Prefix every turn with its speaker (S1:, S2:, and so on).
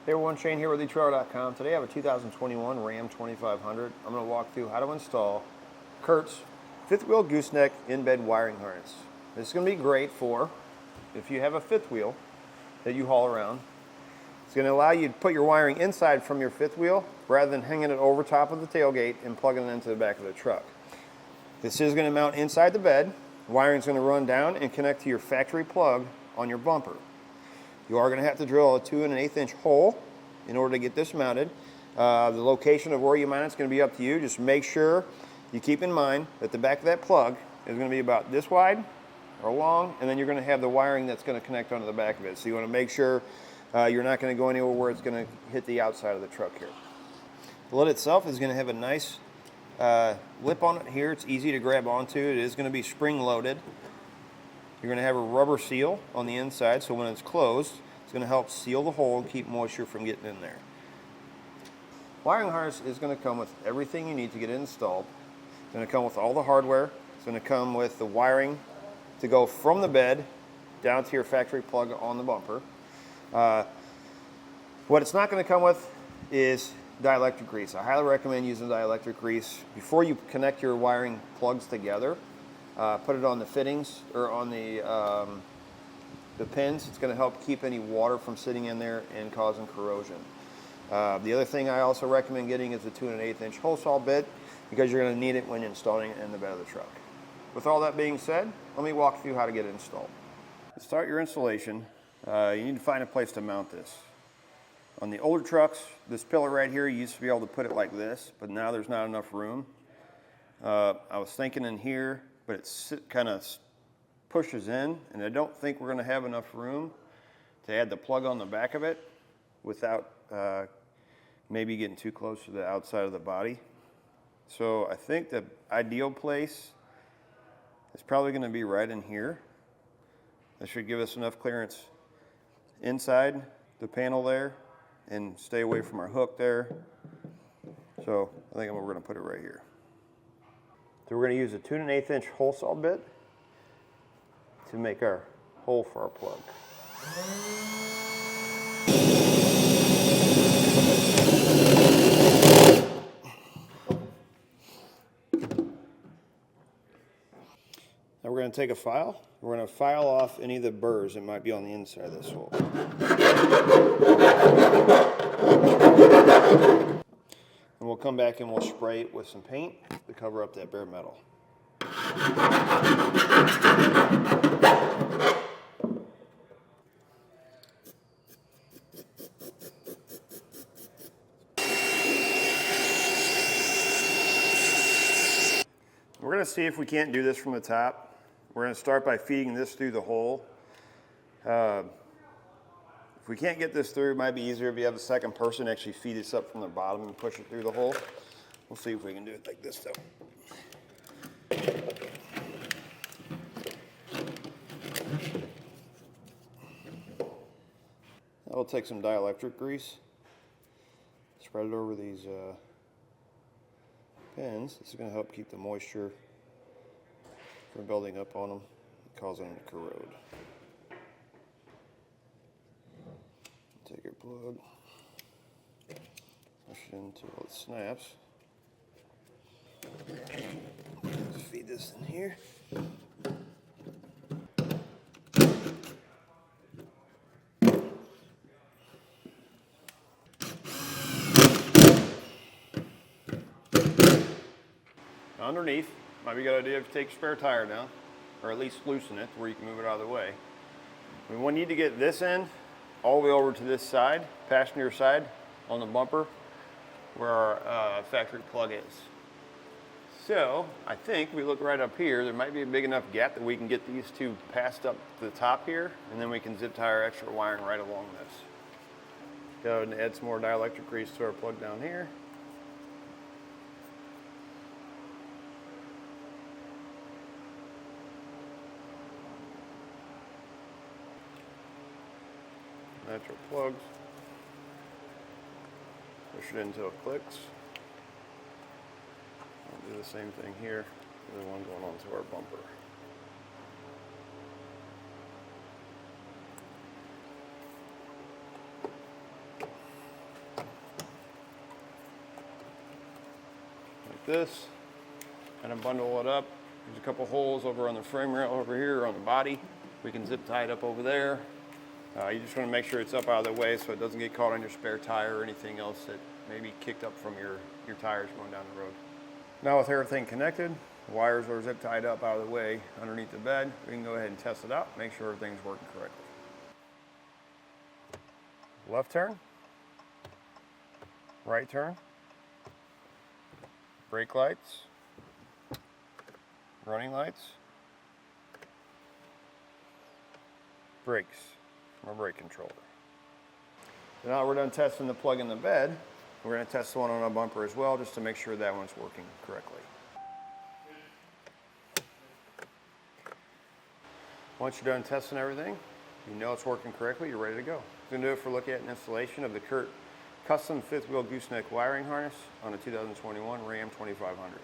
S1: Hey everyone, Shane here with etrailer.com. Today I have a 2021 Ram 2500. I'm going to walk through how to install Curt's fifth wheel gooseneck in-bed wiring harness. This is going to be great for if you have a fifth wheel that you haul around. It's going to allow you to put your wiring inside from your fifth wheel rather than hanging it over top of the tailgate and plugging it into the back of the truck. This is going to mount inside the bed. The wiring is going to run down and connect to your factory plug on your bumper. You are going to have to drill a 2 1/8 inch hole in order to get this mounted. The location of where you mount it is going to be up to you. Just make sure you keep in mind that the back of that plug is going to be about this wide or long, and then you're going to have the wiring that's going to connect onto the back of it. So you want to make sure you're not going to go anywhere where it's going to hit the outside of the truck here. The lid itself is going to have a nice lip on it here. It's easy to grab onto. It is going to be spring loaded. You're going to have a rubber seal on the inside, so when it's closed, it's going to help seal the hole and keep moisture from getting in there. Wiring harness is going to come with everything you need to get it installed. It's going to come with all the hardware. It's going to come with the wiring to go from the bed down to your factory plug on the bumper. What it's not going to come with is dielectric grease. I highly recommend using dielectric grease before you connect your wiring plugs together. Put it on the fittings or on the pins. It's going to help keep any water from sitting in there and causing corrosion. The other thing I also recommend getting is a 2 1/8 inch hole saw bit because you're going to need it when installing it in the bed of the truck. With all that being said, let me walk through how to get it installed. To start your installation, you need to find a place to mount this. On the older trucks, this pillar right here, you used to be able to put it like this, but now there's not enough room. I was thinking in here, but it kind of pushes in, and I don't think we're going to have enough room to add the plug on the back of it without maybe getting too close to the outside of the body. So I think the ideal place is probably going to be right in here. That should give us enough clearance inside the panel there and stay away from our hook there. So I think we're going to put it right here. So we're going to use a 2 1/8 inch hole saw bit to make our hole for our plug. Now we're going to take a file. We're going to file off any of the burrs that might be on the inside of this hole. And we'll come back and we'll spray it with some paint to cover up that bare metal. We're going to see if we can't do this from the top. We're going to start by feeding this through the hole. If we can't get this through, it might be easier if you have a second person actually feed this up from the bottom and push it through the hole. We'll see if we can do it like this though. I'll take some dielectric grease, spread it over these pins. This is going to help keep the moisture from building up on them and causing them to corrode. Take your plug, push it until it snaps. Just feed this in here. Underneath, might be a good idea if you take your spare tire down, or at least loosen it where you can move it out of the way. We need to get this end all the way over to this side, passenger side on the bumper, where our factory plug is. So I think we look right up here, there might be a big enough gap that we can get these two passed up to the top here, and then we can zip tie our extra wiring right along this. Go ahead and add some more dielectric grease to our plug down here. That's our plugs. Push it until it clicks. I'll do the same thing here. The one going onto our bumper. like this, kind of bundle it up. There's a couple holes over on the frame rail over here on the body. We can zip tie it up over there. You just want to make sure it's up out of the way so it doesn't get caught on your spare tire or anything else that may be kicked up from your tires going down the road. Now with everything connected, the wires are zip tied up out of the way underneath the bed, we can go ahead and test it out, make sure everything's working correctly. Left turn, right turn, brake lights, running lights, brakes from a brake controller. So now we're done testing the plug in the bed. We're going to test the one on our bumper as well, just to make sure that one's working correctly. Once you're done testing everything, you know it's working correctly, you're ready to go. We're going to do it for a look at an installation of the Curt custom fifth wheel gooseneck wiring harness on a 2021 Ram 2500.